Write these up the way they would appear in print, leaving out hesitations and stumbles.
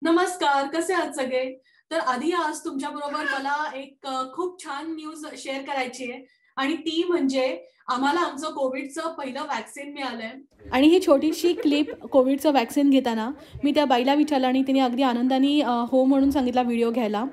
नमस्कार, कसे आहात सगळे? तर आधी आज तुमच्याबरोबर मला एक खूप छान न्यूज शेअर करायची आहे आणि ती म्हणजे आम्हाला आमचं कोविडचं पहिलं व्हॅक्सिन मिळालंय. आणि ही छोटीशी क्लिप कोविडचं वॅक्सिन घेताना मी त्या बाईला विचारलं आणि तिने अगदी आनंदाने हो म्हणून सांगितला व्हिडिओ घ्यायला.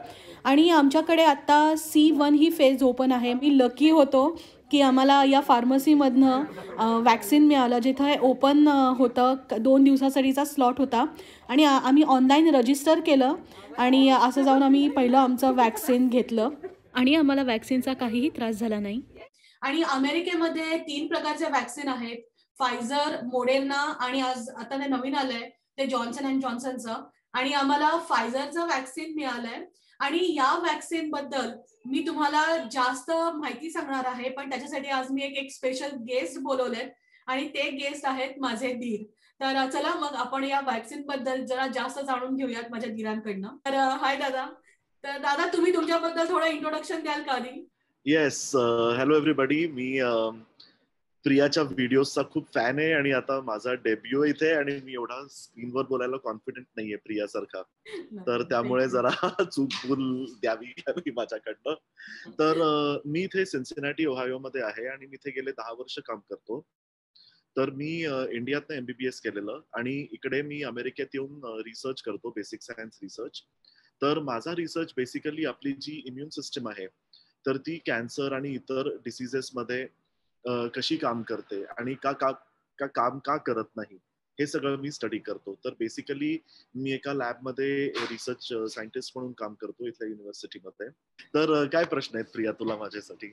आणि आमच्याकडे आत्ता C1 ही फेज ओपन आहे. मी लकी होतो की आम्हाला या फार्मसीमधनं वॅक्सिन मिळालं, जिथं हे ओपन होतं. 2 दिवसासाठीचा स्लॉट होता आणि आम्ही ऑनलाईन रजिस्टर केलं आणि असं जाऊन आम्ही पहिलं आमचं वॅक्सिन घेतलं आणि आम्हाला वॅक्सिनचा काहीही त्रास झाला नाही. आणि अमेरिकेमध्ये 3 प्रकारचे व्हॅक्सिन आहेत. फायझर, मोडेर्ना आणि आता ते नवीन आलंय ते जॉन्सन अँड जॉन्सनचं आणि आम्हाला फायझरचं व्हॅक्सिन मिळालंय. आणि या व्हॅक्सिन बद्दल मी तुम्हाला जास्त माहिती सांगणार आहे, पण त्याच्यासाठी आज मी एक स्पेशल गेस्ट बोलवलेत आणि ते गेस्ट आहेत माझे दीर. तर चला मग आपण या व्हॅक्सिन बद्दल जरा जास्त जाणून घेऊयात माझ्या दीरांकडनं. तर हाय दादा. तर दादा, तुम्ही तुमच्याबद्दल थोडं इंट्रोडक्शन द्याल का आधी? येस. Hello everybody. मी प्रियाच्या व्हिडिओजचा खूप फॅन आहे आणि आता माझा डेब्यू इथे आणि मी एवढा स्क्रीनवर बोलायला कॉन्फिडंट नाहीये प्रियासारखा, तर त्यामुळे जरा चूक भूल द्यावी माझ्याकडनं. तर मी इथे सिन्सिनाटी ओहायो मध्ये आहे आणि मी इथे गेले 10 वर्ष काम करतो. तर मी इंडियातनं MBBS केलेलं आणि इकडे मी अमेरिकेत येऊन रिसर्च करतो, बेसिक सायन्स रिसर्च. तर माझा रिसर्च बेसिकली आपली जी इम्युन सिस्टम आहे तर ती कॅन्सर आणि इतर डिसीजेस मध्ये कशी काम करते आणि काम का करत नाही हे सगळं मी स्टडी करतो. तर बेसिकली मी एका लॅबमध्ये रिसर्च सायंटिस्ट म्हणून काम करतो इथल्या युनिव्हर्सिटीमध्ये. तर काय प्रश्न आहेत प्रिया तुला माझ्यासाठी?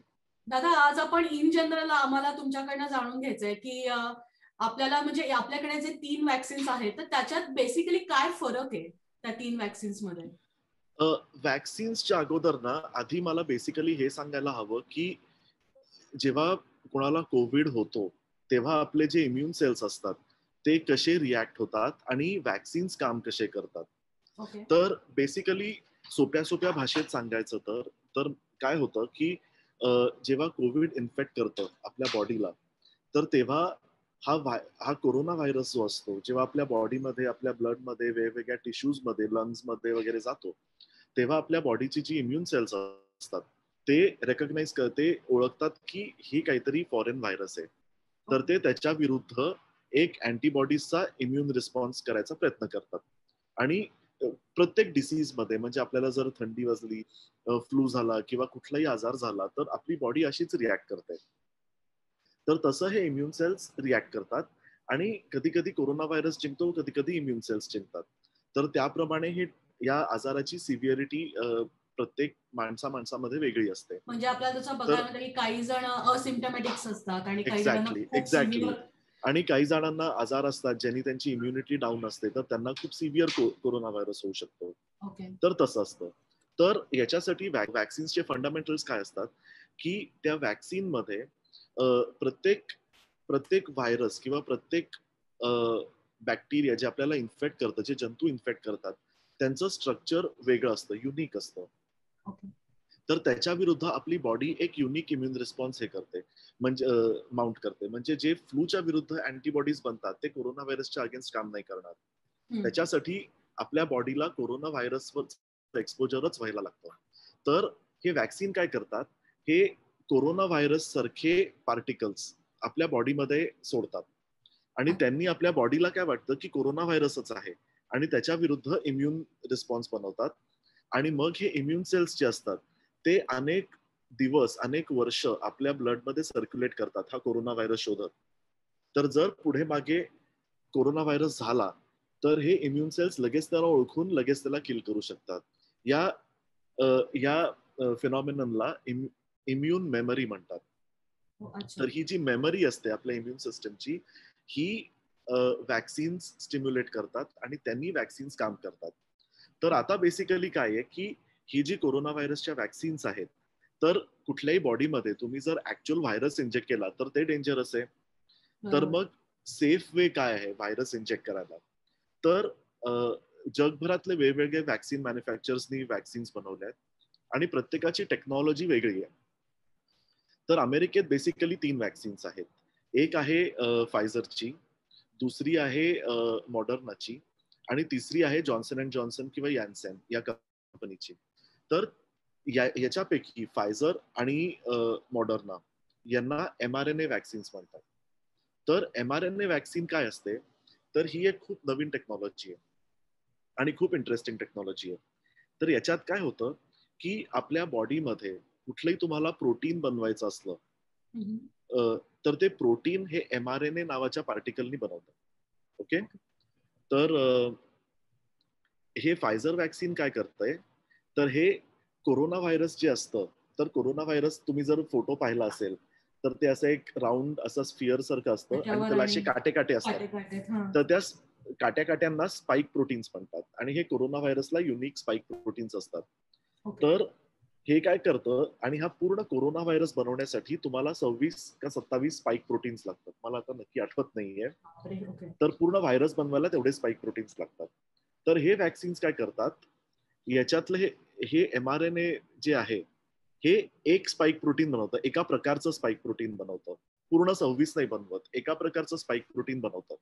दादा, आज आपण इन जनरल आम्हाला तुमच्याकडनं जाणून घ्यायचंय की आपल्याला म्हणजे आपल्याकडे जे 3 व्हॅक्सिन्स आहेत तर त्याच्यात बेसिकली काय फरक आहे त्या 3 व्हॅक्सिन्स मध्ये? व्हॅक्सिन्सच्या अगोदर ना आधी मला बेसिकली हे सांगायला हवं की जेव्हा कोणाला कोविड होतो तेव्हा आपले जे इम्युन सेल्स असतात ते कसे रिॲक्ट होतात आणि व्हॅक्सिन्स काम कसे करतात. ओके. तर बेसिकली सोप्या भाषेत सांगायचं तर काय होतं की जेव्हा कोविड इन्फेक्ट करतं आपल्या बॉडीला तर तेव्हा हा कोरोना व्हायरस जो असतो जेव्हा आपल्या बॉडीमध्ये आपल्या ब्लडमध्ये वेगवेगळ्या टिश्यूजमध्ये लंग्समध्ये वगैरे जातो तेव्हा आपल्या बॉडीची जी इम्युन सेल्स असतात ते रेकग्नाइज करते, ओळखतात की ही काहीतरी फॉरेन व्हायरस आहे. तर ते त्याच्या विरुद्ध एक अँटीबॉडीजचा इम्युन रिस्पॉन्स करायचा प्रयत्न करतात. आणि प्रत्येक डिसीज मध्ये म्हणजे आपल्याला जर थंडी वाजली, फ्लू झाला किंवा कुठलाही आजार झाला तर आपली बॉडी अशीच रिॲक्ट करते. तर तसं हे इम्युन सेल्स रिॲक्ट करतात आणि कधी कधी कोरोना व्हायरस जिंकतो, कधी कधी इम्युन सेल्स जिंकतात. तर त्याप्रमाणे हे या आजाराची सिव्हिअरिटी प्रत्येक माणसामध्ये वेगळी असते. म्हणजे आपल्याला जसं बघायला मिळतं की काही जण असिम्प्टोमॅटिक्स असतात आणि काही जणांना खूप एक्झॅक्टली. आणि काही जणांना आजार असतात ज्यांनी त्यांची इम्युनिटी डाऊन असते तर त्यांना खूप सिव्हिअर कोरोना व्हायरस होऊ शकतो. तर तसं असतं. तर याच्यासाठी वॅक्सिन्सचे फंडामेंटल्स काय असतात की त्या वॅक्सिन मध्ये प्रत्येक व्हायरस किंवा प्रत्येक बॅक्टेरिया जे आपल्याला इन्फेक्ट करतं, जे जंतू इन्फेक्ट करतात त्यांचं स्ट्रक्चर वेगळं असतं, युनिक असतं. तर त्याच्या विरुद्ध आपली बॉडी एक युनिक इम्युन रिस्पॉन्स हे करते, म्हणजे माउंट करते. म्हणजे जे फ्लूच्या विरुद्ध अँटीबॉडीज बनतात ते कोरोना व्हायरसच्या अगेन्स्ट काम नाही करणार. त्याच्यासाठी आपल्या बॉडीला कोरोना व्हायरसवर एक्सपोजरच व्हायला लागतं. तर हे वॅक्सिन काय करतात, हे कोरोना व्हायरस सारखे पार्टिकल्स आपल्या बॉडीमध्ये सोडतात आणि त्यांनी आपल्या बॉडीला काय वाटतं की कोरोना व्हायरसच आहे आणि त्याच्या विरुद्ध इम्युन रिस्पॉन्स बनवतात. आणि मग हे इम्युन सेल्स जे असतात ते अनेक दिवस, अनेक वर्ष आपल्या ब्लडमध्ये सर्क्युलेट करतात हा कोरोना व्हायरस शोधत. तर जर पुढे मागे कोरोना व्हायरस झाला तर हे इम्युन सेल्स लगेच त्याला ओळखून लगेच त्याला किल करू शकतात. या फिनॉमिननला इम्युन मेमरी म्हणतात. तर ही जी मेमरी असते आपल्या इम्युन सिस्टमची ही वॅक्सिन्स स्टिम्युलेट करतात आणि त्यांनी वॅक्सिन्स काम करतात. तर आता बेसिकली काय आहे की ही जी कोरोना व्हायरसच्या वॅक्सिन्स आहेत तर कुठल्याही बॉडीमध्ये तुम्ही जर ऍक्च्युअल व्हायरस इंजेक्ट केला तर ते डेंजरस आहे. तर मग सेफ वे काय आहे व्हायरस इंजेक्ट करायला? तर जगभरातले वेगवेगळे वॅक्सिन मॅन्युफॅक्चरर्सनी वॅक्सिन्स बनवल्या आहेत आणि प्रत्येकाची टेक्नॉलॉजी वेगळी आहे. तर अमेरिकेत बेसिकली 3 वॅक्सिन्स आहेत. एक आहे फायझरची, दुसरी आहे मॉडर्नाची आणि तिसरी आहे जॉन्सन अँड जॉन्सन किंवा यॅन्सेन या कंपनीची. तर याच्यापैकी फायझर आणि मॉडर्ना यांना mRNA वॅक्सिन्स म्हणतात. तर mRNA वॅक्सिन काय असते, तर ही एक खूप नवीन टेक्नॉलॉजी आहे आणि खूप इंटरेस्टिंग टेक्नॉलॉजी आहे. तर याच्यात काय होतं की आपल्या बॉडीमध्ये कुठलंही तुम्हाला प्रोटीन बनवायचं असलं तर ते प्रोटीन हे mRNA नावाच्या पार्टिकलनी बनवतात. ओके. तर हे फायझर वॅक्सिन काय करतंय, तर हे कोरोना व्हायरस जे असतं, तर कोरोना व्हायरस तुम्ही जर फोटो पाहिला असेल तर ते असं एक राऊंड असं स्फिअर सारखं असतं आणि त्याला असे काटे काटे असतात. तर त्या काट्या काट्यांना स्पाइक प्रोटीन्स म्हणतात आणि हे कोरोना व्हायरसला युनिक स्पाइक प्रोटीन्स असतात. तर हे काय करतं, आणि हा पूर्ण कोरोना व्हायरस बनवण्यासाठी तुम्हाला 26 का 27 स्पाइक प्रोटीन्स लागतात. मला आता नक्की आठवत नाहीये. तर पूर्ण व्हायरस बनवायला तेवढे स्पाइक प्रोटीन्स लागतात. तर हे वॅक्सिन्स काय करतात, याच्यातलं हे mRNA जे आहे हे एक स्पाइक प्रोटीन बनवतं, एका प्रकारचं स्पाइक प्रोटीन बनवतं. पूर्ण 26 नाही बनवत, एका प्रकारचं स्पाइक प्रोटीन बनवतं.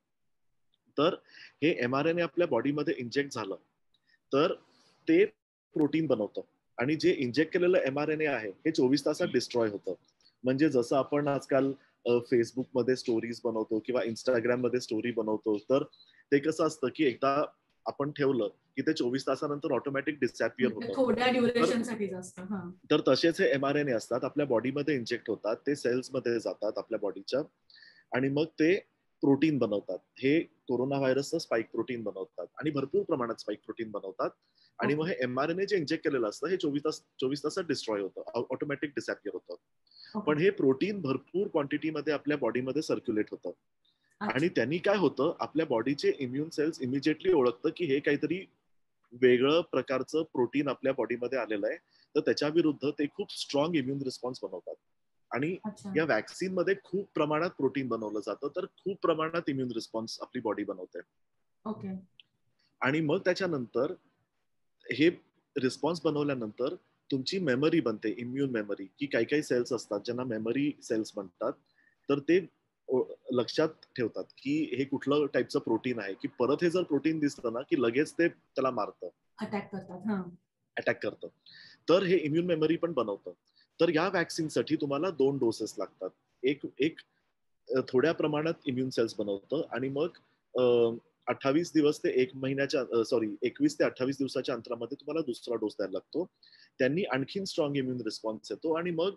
तर हे mRNA आपल्या बॉडीमध्ये इंजेक्ट झालं तर ते प्रोटीन बनवतं आणि जे इंजेक्ट केलेलं mRNA आहे हे 24 तासात डिस्ट्रॉय होतं. म्हणजे जसं आपण आजकाल फेसबुकमध्ये स्टोरीज बनवतो किंवा इंस्टाग्राम मध्ये स्टोरी बनवतो, तर ते कसं असतं की एकदा आपण ठेवलं की ते 24 तासानंतर ऑटोमॅटिक डिसअपियर होतं. थोड्या ड्युरेशनसाठी असतं. तर तसेच हे mRNA असतात, आपल्या बॉडीमध्ये इंजेक्ट होतात, ते सेल्स मध्ये जातात आपल्या बॉडीच्या आणि मग ते प्रोटीन बनवतात. हे कोरोना व्हायरसचं स्पाइक प्रोटीन बनवतात आणि भरपूर प्रमाणात स्पाइक प्रोटीन बनवतात आणि मग हे mRNA जे इंजेक्ट केलेलं असतं हे 24 तासात डिस्ट्रॉय होतं, ऑटोमॅटिक डिसअपियर होतं. पण हे प्रोटीन भरपूर क्वांटिटीमध्ये आपल्या बॉडीमध्ये सर्क्युलेट होतं आणि त्यांनी काय होतं, आपल्या बॉडीचे इम्युन सेल्स इमिजिएटली ओळखतं की हे काहीतरी वेगळं प्रकारचं प्रोटीन आपल्या बॉडीमध्ये आलेलं आहे, तर त्याच्या विरुद्ध ते खूप स्ट्रॉंग इम्युन रिस्पॉन्स बनवतात. आणि या वॅक्सिन मध्ये खूप प्रमाणात प्रोटीन बनवलं जातं, तर खूप प्रमाणात इम्युन रिस्पॉन्स आपली बॉडी बनवते. ओके. आणि मग त्याच्यानंतर हे रिस्पॉन्स बनवल्यानंतर तुमची मेमरी बनते, इम्युन मेमरी, की काही काही सेल्स असतात ज्यांना मेमरी सेल्स म्हणतात. तर ते लक्षात ठेवतात की हे कुठलं टाईपचं प्रोटीन आहे, की परत हे जर प्रोटीन दिसलं ना की लगेच ते त्याला मारतं, अटॅक करतं. तर हे इम्युन मेमरी पण बनवतं. तर या वॅक्सिनसाठी तुम्हाला 2 डोसेस लागतात. एक थोड्या प्रमाणात इम्युन सेल्स बनवतं आणि मग 28 दिवस ते 1 महिन्याच्या 21 ते 28 दिवसाच्या अंतरामध्ये तुम्हाला दुसरा डोस द्यायला लागतो. त्यांनी आणखीन स्ट्रॉंग इम्युन रिस्पॉन्स येतो आणि मग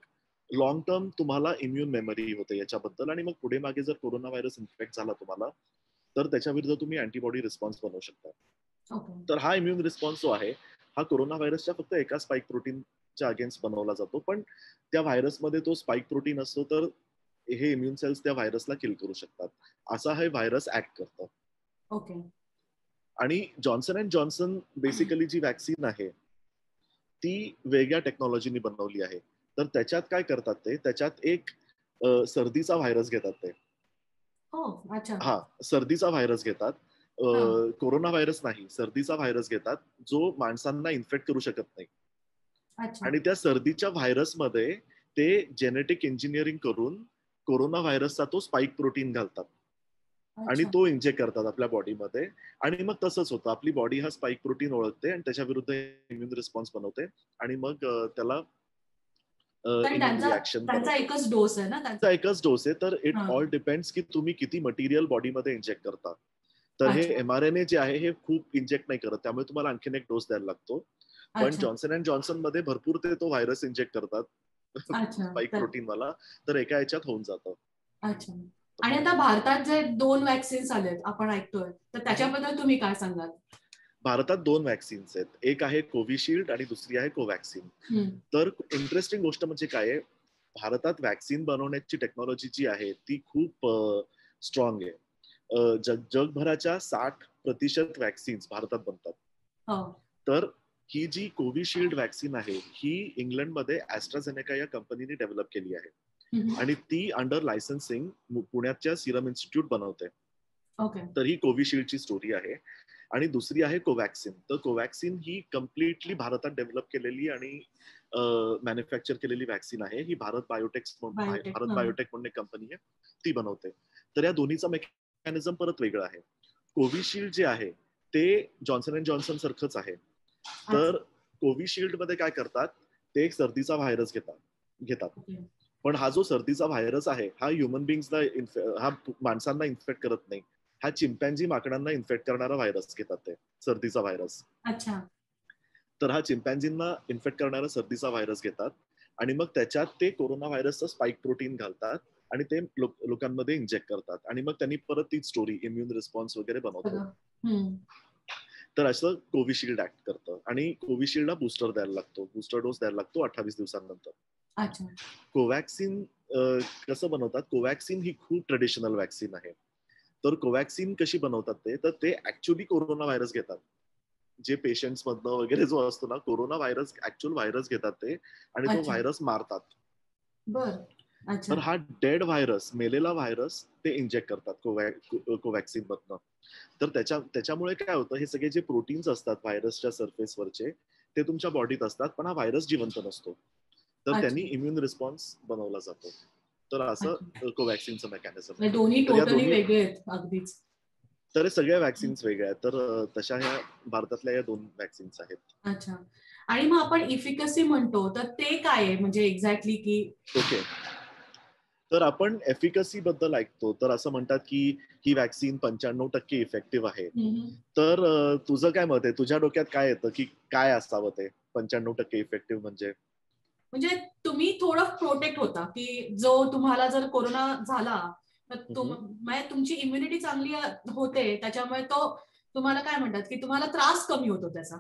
लॉंग टर्म तुम्हाला इम्युन मेमरी होते याच्याबद्दल आणि मग पुढे मागे जर कोरोना व्हायरस इन्फेक्ट झाला तुम्हाला, तर त्याच्या विरुद्ध तुम्ही अँटीबॉडी रिस्पॉन्स बनवू शकता. तर हा इम्युन रिस्पॉन्स जो आहे हा कोरोना व्हायरसच्या फक्त एका स्पाइक प्रोटीनच्या अगेन्स्ट बनवला जातो, पण त्या व्हायरसमध्ये तो स्पाइक प्रोटीन असतो, तर हे इम्युन सेल्स त्या व्हायरसला किल करू शकतात. असा हे व्हायरस ऍक्ट करतं. ओके. आणि जॉन्सन अँड जॉन्सन बेसिकली जी वॅक्सिन आहे ती वेगळ्या टेक्नॉलॉजीने बनवली आहे. तर त्याच्यात काय करतात ते, त्याच्यात एक सर्दीचा व्हायरस घेतात ते. हा, सर्दीचा व्हायरस घेतात. कोरोना व्हायरस नाही, सर्दीचा व्हायरस घेतात जो माणसांना इन्फेक्ट करू शकत नाही. आणि त्या सर्दीच्या व्हायरसमध्ये ते जेनेटिक इंजिनिअरिंग करून कोरोना व्हायरसचा तो स्पाइक प्रोटीन घालतात आणि तो इंजेक्ट करतात आपल्या बॉडीमध्ये. आणि मग तसंच होतं, आपली बॉडी हा स्पाइक प्रोटीन ओळखते आणि त्याच्या विरुद्ध इम्युन रिस्पॉन्स बनवते आणि मग त्याला रिॲक्शन त्यांचा एकच डोस आहे ना, त्यांचा एकच डोस आहे. तर इट ऑल डिपेंड्स की तुम्ही किती मटेरियल बॉडीमध्ये इंजेक्ट करता. तर हे mRNA जे आहे हे खूप इंजेक्ट नाही करत, त्यामुळे तुम्हाला आणखीन एक डोस द्यायला लागतो. पण जॉन्सन अँड जॉन्सन मध्ये भरपूर ते तो व्हायरस इंजेक्ट करतात स्पाइक प्रोटीन वाला, तर एका याच्यात होऊन जातं. अच्छा. आणि आता भारतात जे 2 वॅक्सिन्स आलेत आपण ऐकतोय, तर त्याच्याबद्दल तुम्ही काय सांगाल? भारतात 2 वॅक्सिन्स आहेत, एक आहे कोविशिल्ड आणि दुसरी आहे कोवॅक्सिन. तर इंटरेस्टिंग गोष्ट म्हणजे काय आहे, भारतात वॅक्सिन बनवण्याची टेक्नॉलॉजी जी आहे ती खूप स्ट्रॉंग आहे. जगभराच्या 60% वॅक्सिन्स भारतात बनतात. तर ही जी कोविशिल्ड वॅक्सिन आहे ही इंग्लंडमध्ये ॲस्ट्राझेनेका या कंपनीने डेव्हलप केली आहे आणि ती अंडर लायसन्सिंग पुण्याच्या सिरम इन्स्टिट्यूट बनवते. तर ही कोविशिल्डची स्टोरी आहे. आणि दुसरी आहे कोवॅक्सिन. तर कोवॅक्सिन ही कम्प्लिटली भारतात डेव्हलप केलेली आणि मॅन्युफॅक्चर केलेली वॅक्सिन आहे. ही भारत बायोटेक म्हणून एक कंपनी आहे, ती बनवते. तर या दोन्हीचा मेकॅनिझम परत वेगळा आहे. कोविशिल्ड जे आहे ते जॉन्सन अँड जॉन्सन सारखंच आहे. तर कोविशिल्ड मध्ये काय करतात, ते एक सर्दीचा व्हायरस घेतात. पण हा जो सर्दीचा व्हायरस आहे हा ह्युमन बिंग्सला हा माणसांना इन्फेक्ट करत नाही. हा चिंपॅन्झी माकडांना इन्फेक्ट करणारा व्हायरस घेतात ते सर्दीचा व्हायरस. अच्छा. तर हा चिंपॅन्झींना इन्फेक्ट करणारा सर्दीचा व्हायरस घेतात आणि मग त्याच्यात ते कोरोना व्हायरसचं स्पाइक प्रोटीन घालतात आणि ते लोकांमध्ये इंजेक्ट करतात आणि मग त्यांनी परत तीच स्टोरी इम्युन रिस्पॉन्स वगैरे बनवतो. तर असं कोविशिल्ड ऍक्ट करतं आणि कोविशिल्डला बूस्टर द्यायला लागतो, बूस्टर डोस द्यायला लागतो 28 दिवसांनंतर. अच्छा. कोवॅक्सिन कसं बनवतात, कोवॅक्सिन ही खूप ट्रेडिशनल वॅक्सिन आहे. तर कोवॅक्सिन कशी बनवतात तर ते ऍक्च्युअली कोरोना व्हायरस घेतात. जे पेशंट्स मधनं वगैरे जो असतो ना कोरोना व्हायरस, ऍक्च्युअल व्हायरस घेतात ते आणि तो व्हायरस मारतात. तर हा डेड व्हायरस, मेलेला व्हायरस ते इंजेक्ट करतात कोवॅक्सिन मधनं. तर त्याच्यामुळे काय होतं, हे सगळे जे प्रोटीन्स असतात व्हायरसच्या सरफेसवरचे ते तुमच्या बॉडीत असतात, पण हा व्हायरस जिवंत नसतो. तर त्यांनी इम्युन रिस्पॉन्स बनवला जातो. तर असं कोवॅक्सिनचं मेकॅनिझम. दोन्ही टोटली वेगळे आहेत अगदीच. तर सगळ्या वॅक्सिन्स वेगळ्या आहेत. तर तशा ह्या भारतातल्या या 2 वॅक्सिन्स आहेत. अच्छा. आणि मग आपण इफिकसी म्हणतो तर ते काय आहे म्हणजे एक्झॅक्टली की? ओके. तर आपण एफिकसी बद्दल ऐकतो तर असं म्हणतात की ही वॅक्सिन 95% इफेक्टिव्ह आहे. तर तुझं काय मत आहे, तुझ्या डोक्यात काय येतं की काय असावं ते 95% इफेक्टिव्ह म्हणजे? म्हणजे तुम्ही थोडं प्रोटेक्ट होता की जो तुम्हाला जर कोरोना झाला तर तुमची इम्युनिटी चांगली होते, त्याच्यामुळे तो तुम्हाला काय म्हणतात की तुम्हाला त्रास कमी होतो त्याचा.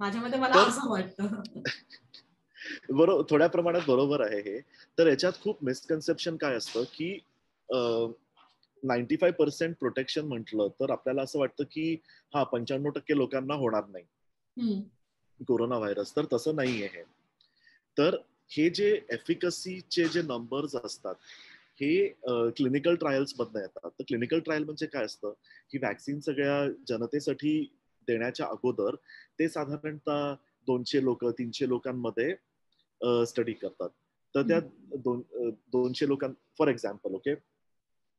माझ्या मते मला असं वाटतं. बरोबर, थोड्या प्रमाणात बरोबर आहे हे. तर याच्यात खूप मिसकन्सेप्शन काय असतं की 95% प्रोटेक्शन म्हटलं तर आपल्याला असं वाटतं की 95% लोकांना होणार नाही कोरोना व्हायरस. तर तसं नाहीये हे. तर हे जे एफिकसीचे जे नंबर्स असतात हे क्लिनिकल ट्रायल्स मधनं येतात. तर क्लिनिकल ट्रायल म्हणजे काय असतं की वॅक्सिन सगळ्या जनतेसाठी देण्याच्या अगोदर ते साधारणतः 200 लोक 300 लोकांमध्ये स्टडी करतात. तर त्या 200 लोकां फॉर एक्झाम्पल, ओके,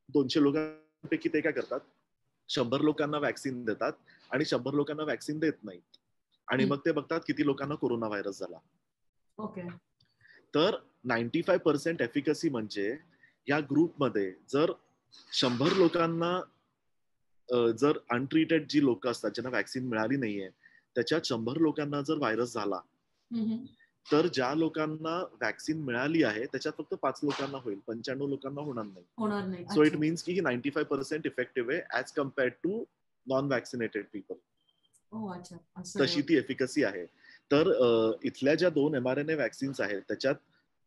200 लोकांपैकी ते काय करतात, 100 लोकांना वॅक्सिन देतात आणि 100 लोकांना वॅक्सिन देत नाहीत आणि मग ते बघतात किती लोकांना कोरोना व्हायरस झाला. ओके. तर 95% एफिकसी म्हणजे या ग्रुपमध्ये जर 100 लोकांना जर अनट्रीटेड जी लोक असतात ज्यांना वॅक्सिन मिळाली नाहीये त्याच्यात 100 लोकांना जर व्हायरस झाला तर ज्या लोकांना वॅक्सिन मिळाली आहे त्याच्यात फक्त 5 लोकांना होईल, 95 लोकांना होणार नाही. सो इट मीन्स की ही 95% इफेक्टिव्ह आहे as compared to non vaccinated people. तशी ती एफिकसी आहे. तर इथल्या ज्या 2 mRNA वॅक्सिन्स आहेत त्याच्यात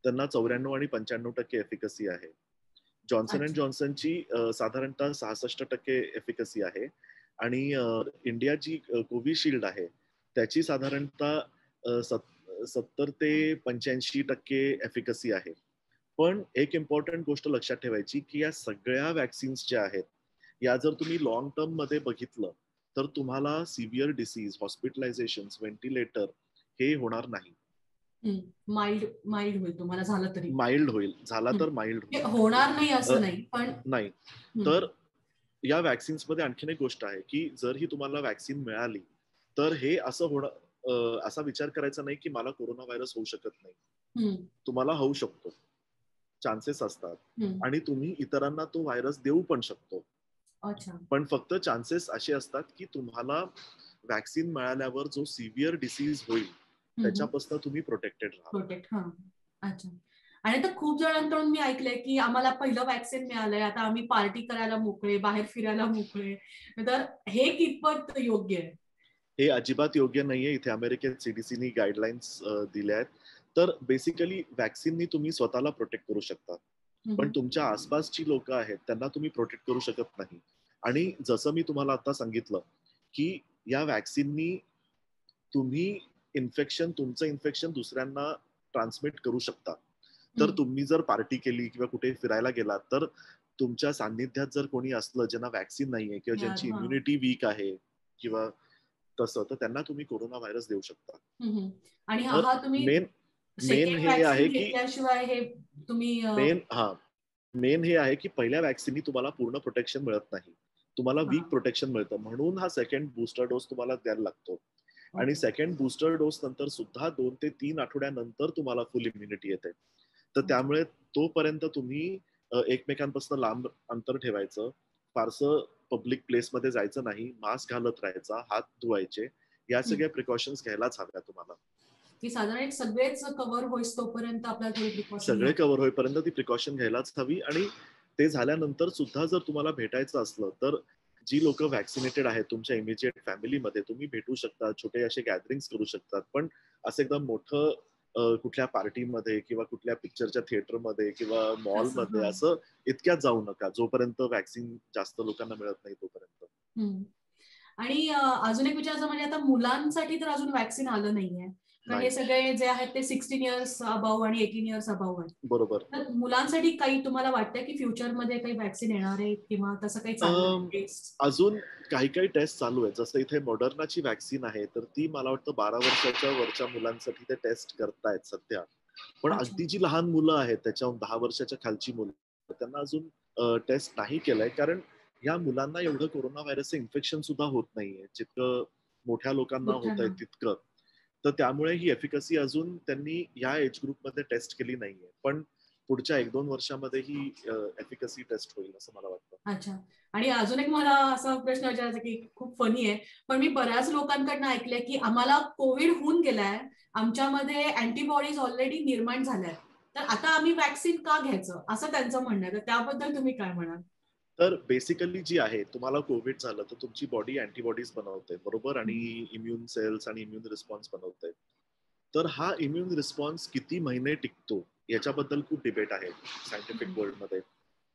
त्यांना 94 आणि 95% एफिकसी आहे. जॉन्सन अँड जॉन्सनची साधारणतः 66% एफिकसी आहे आणि इंडिया जी कोविशिल्ड आहे त्याची साधारणतः 70 ते 85% एफिकसी आहे. पण एक इम्पॉर्टंट गोष्ट लक्षात ठेवायची की या सगळ्या वॅक्सिन्स ज्या आहेत या जर तुम्ही लॉंग टर्म मध्ये बघितलं तर तुम्हाला सिव्हिअर डिसीज, हॉस्पिटलायझेशन, व्हेंटिलेटर हे होणार नाही. माइल्ड होईल तुम्हाला झालं तरी. माइल्ड होईल, झाला तर माइल्ड होईल, होणार नाही असं नाही पण नाही. तर या वॅक्सिन्स मध्ये आणखीन एक गोष्ट आहे की जर ही तुम्हाला वॅक्सिन मिळाली तर हे असं होणं, असा विचार करायचा नाही की मला कोरोना व्हायरस होऊ शकत नाही. तुम्हाला होऊ शकतो, चान्सेस असतात आणि तुम्ही इतरांना तो व्हायरस देऊ पण शकतो. पण फक्त चान्सेस असे असतात की तुम्हाला वॅक्सिन मिळाल्यावर जो सिव्हिअर डिसीज होईल त्याच्यापासून तुम्ही प्रोटेक्टेड राहा. अच्छा. आणि आता खूप जणांकडून मी ऐकलंय की आम्हाला पहिलं वॅक्सिन मिळालंय, आता आम्ही पार्टी करायला मोकळे, बाहेर फिरायला मोकळे. तर हे कितपत योग्य आहे? हे अजिबात योग्य नाहीये. इथे अमेरिकेत सीडीसीनी गाईडलाईन्स दिल्या आहेत. तर बेसिकली वॅक्सिननी तुम्ही स्वतःला प्रोटेक्ट करू शकता पण तुमच्या आसपासची लोक आहेत त्यांना तुम्ही प्रोटेक्ट करू शकत नाही. आणि जसं मी तुम्हाला आता सांगितलं की या वॅक्सिननी तुम्ही तुमचं इन्फेक्शन दुसऱ्यांना ट्रान्समिट करू शकता. तर तुम्ही जर पार्टी केली किंवा कुठे फिरायला गेलात तर तुमच्या सान्निध्यात जर कोणी असलं ज्यांना वॅक्सिन नाहीये किंवा ज्यांची इम्युनिटी वीक आहे किंवा तसं, तर त्यांना तुम्ही कोरोना व्हायरस देऊ शकता. आणि हा तुम्ही मेन हे आहे की तुम्ही मेन हे आहे की पहिल्या वॅक्सिननी तुम्हाला पूर्ण प्रोटेक्शन मिळत नाही. तुम्हाला वीक प्रोटेक्शन मिळतं, म्हणून हा सेकंड बूस्टर डोस तुम्हाला द्यायला लागतो. आणि सेकंड बूस्टर डोस नंतर सुद्धा 2 ते 3 आठवड्यानंतर तुम्हाला फुल इम्युनिटी येते. तर त्यामुळे तोपर्यंत तुम्ही एकमेकांपासून लांब अंतर ठेवायचं, फारसं पब्लिक प्लेसमध्ये जायचं नाही, मास्क घालत राहायचा, हात धुवायचे, या सगळ्या प्रिकॉशन्स घ्यायलाच हव्या तुम्हाला. की साधारण सगळेच कव्हर होईस तोपर्यंत आपल्याला थोडी प्रिकॉशन सगळे कव्हर होईपर्यंत ती प्रिकॉशन घ्यायलाच हवी. आणि ते झाल्यानंतर सुद्धा जर तुम्हाला भेटायचं असलं तर जी लोक व्हॅक्सिनेटेड आहेत तुमच्या इमिजिएट फॅमिलीमध्ये तुम्ही भेटू शकता, छोटे असे गॅदरिंग्स करू शकतात. पण असं एकदम मोठं कुठल्या पार्टीमध्ये किंवा कुठल्या पिक्चरच्या थिएटरमध्ये किंवा मॉलमध्ये असं इतक्यात जाऊ नका जोपर्यंत व्हॅक्सिन जास्त लोकांना मिळत नाही तोपर्यंत. आणि अजून एक विचारायचं म्हणजे आता मुलांसाठी तर अजून व्हॅक्सिन आलं नाहीये, कारण हे सगळे जे आहेत ते 16 इयर्स अबाव आणि 18 इयर्स अबाव आहेत. बरोबर. तर मुलांसाठी काही तुम्हाला वाटतं की फ्युचरमध्ये काही व्हॅक्सिन येणार आहे किंवा तसं काही चाललंय? अजून काही टेस्ट चालू आहेत. जसं इथे मॉडर्नाची व्हॅक्सिन आहे तर ती मला वाटतं 12 वर्षाच्या वरच्या मुलांसाठी ते टेस्ट करतायत सध्या. पण अगदी जी लहान मुलं आहेत त्याच्याहून 10 वर्षाच्या खालची मुलं त्यांना अजून टेस्ट नाही केलंय, कारण या मुलांना एवढं कोरोना व्हायरसचं इन्फेक्शन सुद्धा होत नाहीये जितकं मोठ्या लोकांना होत आहे तितकं. तर त्यामुळे ही एफिकसी अजून त्यांनी या एज ग्रुपमध्ये टेस्ट केली नाहीये, पण पुढच्या 1-2 वर्षामध्ये ही एफिकसी टेस्ट होईल असं मला वाटतं. अच्छा. आणि अजून एक मला असा प्रश्न विचारायचा की खूप फनी आहे, पण मी बऱ्याच लोकांकडनं ऐकलंय की आम्हाला कोविड होऊन गेलाय, आमच्यामध्ये अँटीबॉडीज ऑलरेडी निर्माण झाल्या, तर आता आम्ही व्हॅक्सिन का घ्यायचं असं त्यांचं म्हणणं आहे. तर त्याबद्दल तुम्ही काय म्हणाल? तर बेसिकली जी आहे, तुम्हाला कोविड झालं तर तुमची बॉडी अँटीबॉडीज बनवते बरोबर, आणि इम्युन सेल्स आणि इम्युन रिस्पॉन्स बनवते. तर हा इम्युन रिस्पॉन्स किती महिने टिकतो याच्याबद्दल खूप डिबेट आहे सायंटिफिक वर्ल्डमध्ये.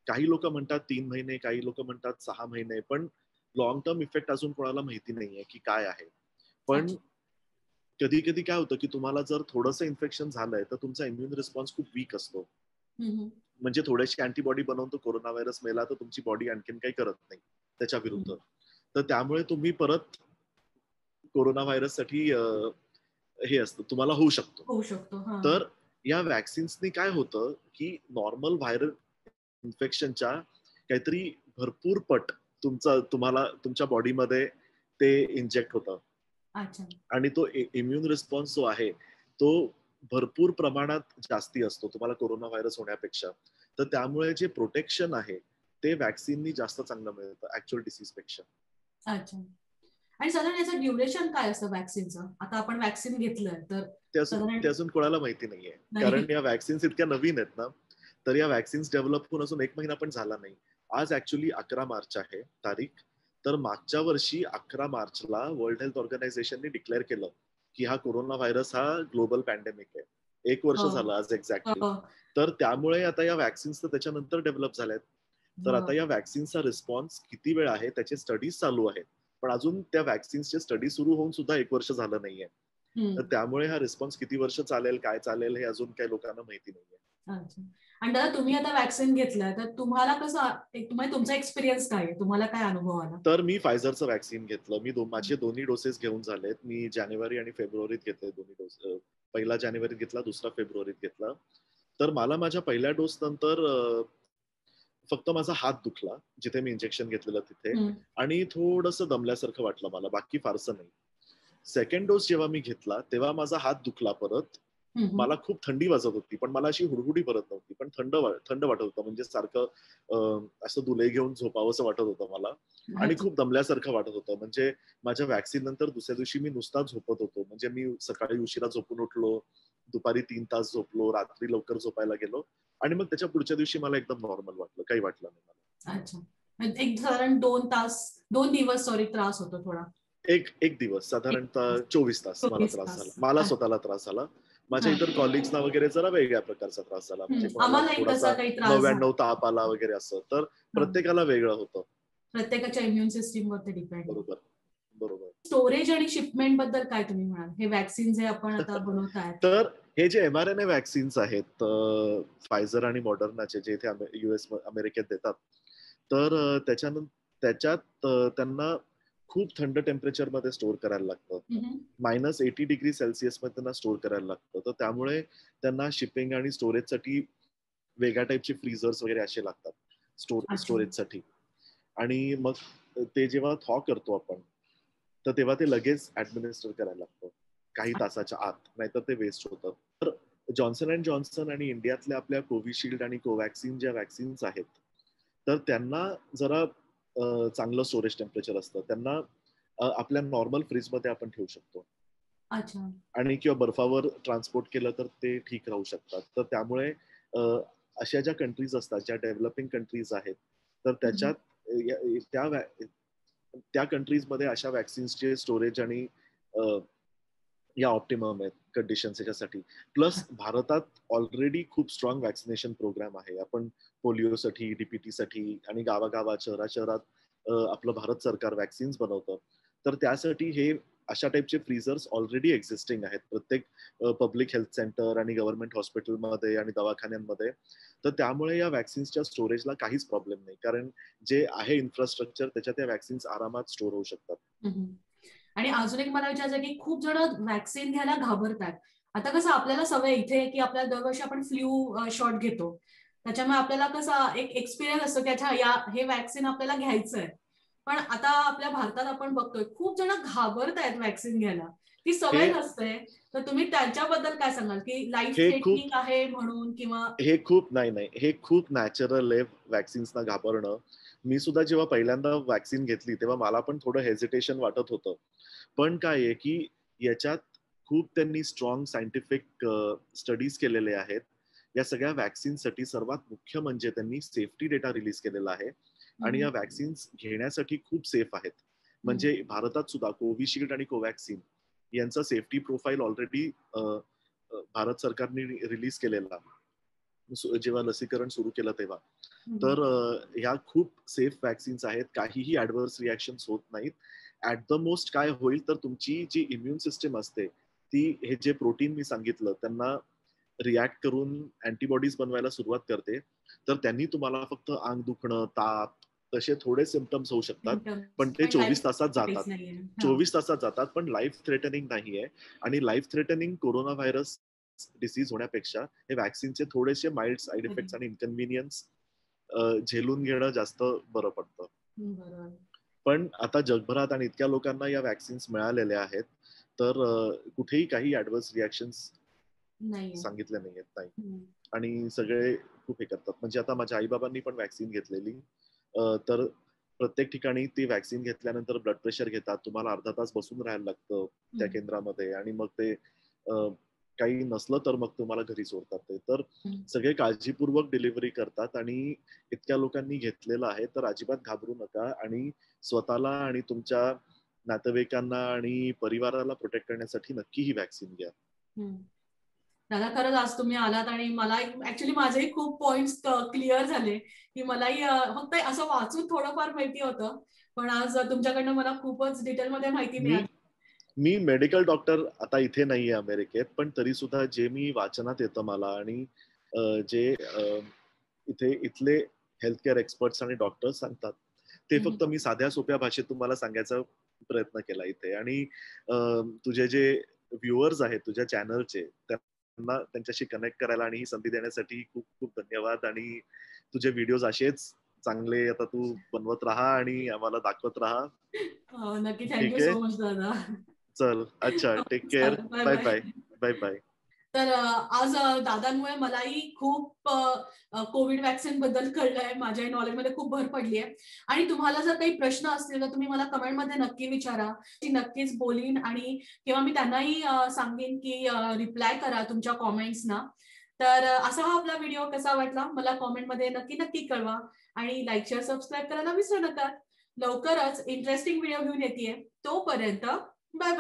काही लोक म्हणतात 3 महिने, काही लोक म्हणतात 6 महिने, पण लॉंग टर्म इफेक्ट अजून कोणाला माहिती नाहीये की काय आहे. पण कधी कधी काय होतं की तुम्हाला जर थोडंसं इन्फेक्शन झालंय तर तुमचा इम्युन रिस्पॉन्स खूप वीक असतो. म्हणजे थोडीशी अँटीबॉडी बनवतो, कोरोना व्हायरस मेला तर तुमची बॉडी आणखीन काही करत नाही त्याच्या विरुद्ध. तर त्यामुळे तुम्ही परत कोरोना व्हायरस साठी हे असतं, तुम्हाला होऊ शकतो. तर या व्हॅक्सिन्सनी काय होतं की नॉर्मल व्हायरल इन्फेक्शनच्या काहीतरी भरपूर पट तुम्हाला तुमच्या बॉडीमध्ये ते इंजेक्ट होतं. आणि तो इम्युन रिस्पॉन्स जो आहे तो भरपूर प्रमाणात जास्ती असतो तुम्हाला कोरोना व्हायरस होण्यापेक्षा. तर त्यामुळे जे प्रोटेक्शन आहे ते व्हॅक्सिननी जास्त चांगलं मिळतं ऍक्च्युअल डिसीज पेक्षा. अच्छा. आणि साधारण याचं ड्युरेशन काय असतं व्हॅक्सिनचं? आता आपण व्हॅक्सिन घेतलंय तर ते अजून कोणाला माहिती नाहीये, कारण या व्हॅक्सिन्स इतक्या नवीन आहेत ना. तर या व्हॅक्सिन्स डेव्हलप होऊन अजून 1 महिना पण झाला नाही. आज ऍक्च्युअली 11 मार्च आहे तारीख. तर मागच्या वर्षी 11 मार्चला वर्ल्ड हेल्थ ऑर्गनायझेशनने डिक्लेअर केलं की हा कोरोना व्हायरस हा ग्लोबल पॅन्डेमिक आहे. 1 वर्ष झालं आज एक्झॅक्टली. तर त्यामुळे आता या व्हॅक्सिन्स तर त्याच्यानंतर डेव्हलप झाल्यात. तर आता या व्हॅक्सिन्सचा रिस्पॉन्स किती वेळ आहे त्याचे स्टडीज चालू आहेत, पण अजून त्या व्हॅक्सिन्सचे स्टडी सुरू होऊन सुद्धा 1 वर्ष झालं नाहीये. तर त्यामुळे हा रिस्पॉन्स किती वर्ष चालेल, काय चालेल हे अजून काही लोकांना माहिती नाहीये. अच्छा. आणि दादा तुम्ही आता व्हॅक्सिन घेतलं तर तुम्हाला कसं, तुमचा एक्सपिरियन्स काय आहे, तुम्हाला काय अनुभव आला? तर मी फायझरचं व्हॅक्सिन घेतलं. मी माझे दोन्ही डोसेस घेऊन झालेत. मी जानेवारी आणि फेब्रुवारीत घेतले दोन्ही डोस. पहिला जानेवारीत घेतला, दुसरा फेब्रुवारीत घेतला. तर मला माझ्या पहिल्या डोस नंतर फक्त माझा हात दुखला जिथे मी इंजेक्शन घेतलेलं तिथे, आणि थोडंसं दमल्यासारखं वाटलं मला, बाकी फारसं नाही. सेकंड डोस जेव्हा मी घेतला तेव्हा माझा हात दुखला परत. मला खूप थंडी वाजत होती, पण मला अशी हुडहुडी भरत नव्हती, पण थंड वाटत होतं, म्हणजे सारखं असं दुले घेऊन झोपावंसं वाटत होतं मला, आणि खूप दमल्यासारखं वाटत होतं. म्हणजे माझ्या व्हॅक्सिन नंतर दुसऱ्या दिवशी मी नुसता झोपत होतो. म्हणजे मी सकाळी उशिरा झोपून उठलो, दुपारी 3 तास झोपलो, रात्री लवकर झोपायला गेलो, आणि मग त्याच्या पुढच्या दिवशी मला एकदम नॉर्मल वाटलं, काही वाटलं नाही मला. अच्छा. एक साधारण 2 दिवस त्रास होतो थोडा. एक दिवस साधारणतः 24 तास मला त्रास झाला. मला स्वतःला त्रास झाला. माझ्या इतर कॉलिग्सना वगैरे जरा वेगळ्या प्रकारचा त्रास झाला, म्हणजे कोणाला थोडासा 99 ताप आला वगैरे असं. तर प्रत्येकाला वेगळं होतं, प्रत्येकाच्या इम्युन सिस्टीम वरती डिपेंड. बरोबर बरोबर. स्टोरेज आणि शिपमेंट बद्दल काय तुम्ही म्हणाल? हे व्हॅक्सिन जे आपण आता बनवताय तर हे जे mRNA व्हॅक्सिन्स आहेत फायझर आणि मॉडर्नाचे, जे इथे US अमेरिकेत देतात, तर त्याच्यात त्यांना खूप थंड टेम्परेचर मध्ये स्टोअर करायला लागतं. -80°C मध्ये त्यांना स्टोअर करायला लागतं. तर त्यामुळे त्यांना शिपिंग आणि स्टोरेजसाठी वेगळ्या टाईपचे फ्रीझर्स वगैरे असे लागतात स्टोरेजसाठी. आणि मग ते जेव्हा थॉ करतो आपण, तर तेव्हा ते लगेच ऍडमिनिस्टर करायला लागतं काही तासाच्या आत, नाहीतर ते वेस्ट होतं. तर जॉन्सन अँड जॉन्सन आणि इंडियातल्या आपल्या कोविशिल्ड आणि कोवॅक्सिन ज्या वॅक्सिन्स आहेत, तर त्यांना जरा चांगलं स्टोरेज टेम्परेचर असतं. त्यांना आपल्या नॉर्मल फ्रीजमध्ये आपण ठेवू शकतो. अच्छा. आणि किंवा बर्फावर ट्रान्सपोर्ट केलं तर ते ठीक राहू शकतात. तर त्यामुळे अशा ज्या कंट्रीज असतात, ज्या डेव्हलपिंग कंट्रीज आहेत, तर त्याच्यात त्या कंट्रीजमध्ये अशा वॅक्सिन्सचे स्टोरेज आणि या ऑप्टिमम आहेत कंडिशन्स याच्यासाठी. प्लस भारतात ऑलरेडी खूप स्ट्रॉंग वॅक्सिनेशन प्रोग्राम आहे. आपण पोलिओसाठी, डीपीटीसाठी आणि गावागावात, शहरात आपलं भारत सरकार वॅक्सिन्स बनवतं. तर त्यासाठी हे अशा टाईपचे फ्रीझर्स ऑलरेडी एक्झिस्टिंग आहेत प्रत्येक पब्लिक हेल्थ सेंटर आणि गव्हर्नमेंट हॉस्पिटलमध्ये आणि दवाखान्यांमध्ये. तर त्यामुळे या वॅक्सिन्सच्या स्टोरेजला काहीच प्रॉब्लेम नाही, कारण जे आहे इन्फ्रास्ट्रक्चर त्याच्यात त्या वॅक्सिन्स आरामात स्टोर होऊ शकतात. आणि अजून एक मला विचारायचं की खूप जण वॅक्सिन घ्यायला घाबरतात. आता कसं आपल्याला सवय इथे की आपल्याला दरवर्षी आपण फ्ल्यू शॉट घेतो, त्याच्यामुळे आपल्याला कसा एक एक्सपिरियन्स असतो की अच्छा हे वॅक्सिन आपल्याला घ्यायचंय. पण आता आपल्या भारतात आपण बघतोय खूप जण घाबरतायत वॅक्सिन घ्यायला, ती सवय नसते. तर तुम्ही त्याच्याबद्दल काय सांगाल की लाईफ थ्रेटनिंग आहे म्हणून किंवा? हे खूप नॅचरल आहे वॅक्सिन्सना घाबरणं. मी सुद्धा जेव्हा पहिल्यांदा वॅक्सिन घेतली तेव्हा मला पण थोडं हेजिटेशन वाटत होतं. पण काय आहे की याच्यात खूप त्यांनी स्ट्रॉंग सायंटिफिक स्टडीज केलेले आहेत. या सगळ्या वॅक्सिनसाठी सर्वात मुख्य म्हणजे त्यांनी सेफ्टी डेटा रिलीज केलेला आहे आणि या वॅक्सिन्स घेण्यासाठी खूप सेफ आहेत. म्हणजे भारतात सुद्धा कोविशिल्ड आणि कोवॅक्सिन यांचा सेफ्टी प्रोफाईल ऑलरेडी भारत सरकारने रिलीज केलेला जेव्हा लसीकरण सुरू केलं तेव्हा. तर ह्या खूप सेफ वॅक्सिन्स आहेत. काहीही ऍडव्हर्स रिॲक्शन्स होत नाहीत. ऍट द मोस्ट काय होईल तर तुमची जी इम्युन सिस्टम असते ती हे जे प्रोटीन मी सांगितलं त्यांना रिॲक्ट करून अँटीबॉडीज बनवायला सुरुवात करते. तर त्यांनी तुम्हाला फक्त अंग दुखणं, ताप तसे थोडे सिम्पटम्स होऊ शकतात, पण ते 24 तासात जातात. 24 तासात जातात, पण लाईफ थ्रेटनिंग नाहीये. आणि life threatening corona virus disease होण्यापेक्षा हे वॅक्सिनचे थोडेसे माइल्ड साईड इफेक्ट्स आणि इन्कन्व्हिनियन्स झेलून घेणं जास्त बरं पडतं. पण आता जगभरात आणि इतक्या लोकांना या वॅक्सिन्स मिळालेल्या आहेत, तर कुठेही काही ऍडव्हर्स रिॲक्शन्स सांगितल्या नाहीयेत. नाही. आणि सगळे खूप हे करतात. म्हणजे आता माझ्या आईबाबांनी पण वॅक्सिन घेतलेली, तर प्रत्येक ठिकाणी ती वॅक्सिन घेतल्यानंतर ब्लड प्रेशर घेतात. तुम्हाला अर्धा तास बसून राहायला लागतं त्या केंद्रामध्ये आणि मग ते काही नसलं तर मग तुम्हाला घरी सोडतात ते. तर सगळे काळजीपूर्वक डिलिव्हरी करतात आणि इतक्या लोकांनी घेतलेलं आहे, तर अजिबात घाबरू नका आणि स्वतःला आणि तुमच्या नातेवाईकांना आणि परिवाराला प्रोटेक्ट करण्यासाठी नक्की ही वॅक्सिन घ्या. दादा खरंच आज तुम्ही आलात आणि मला ऍक्च्युली माझेही खूप पॉइंट्स क्लिअर झाले की मलाही फक्त असं वाचून थोडंफार माहिती होतं, पण आज तुमच्याकडनं मला खूपच डिटेलमध्ये माहिती मिळाली. मी मेडिकल डॉक्टर आता इथे नाहीये अमेरिकेत, पण तरी सुद्धा जे मी वाचनात येतं मला आणि जे इथले हेल्थ केअर एक्सपर्ट्स आणि डॉक्टर्स सांगतात ते फक्त मी साध्या सोप्या भाषेत तुम्हाला सांगायचा प्रयत्न केला इथे. आणि तुझे जे व्ह्युअर्स आहेत तुझ्या चॅनलचे, त्यांना त्यांच्याशी कनेक्ट करायला आणि ही संधी देण्यासाठी खूप खूप धन्यवाद. आणि तुझे व्हिडिओज असेच चांगले आता तू बनवत राहा आणि आम्हाला दाखवत राहा. नक्की. थँक्यू सो मच दादा. चल, अच्छा, take care. Bye bye. Bye bye. तर आज दादांमुळे मलाही खूप कोविड वॅक्सिन बद्दल कळलंय, माझ्या नॉलेजमध्ये खूप भर पडली आहे. आणि तुम्हाला जर काही प्रश्न असतील तर तुम्ही मला कमेंटमध्ये नक्की विचारा, ती नक्कीच बोलीन आणि किंवा मी त्यांनाही सांगेन की रिप्लाय करा तुमच्या कॉमेंट्सना. तर असा हा आपला व्हिडिओ कसा वाटला मला कॉमेंटमध्ये नक्की नक्की कळवा आणि लाईक शेअर सबस्क्राईब करायला विसरू नका. लवकरच इंटरेस्टिंग व्हिडिओ घेऊन येते. तोपर्यंत बाय बाय.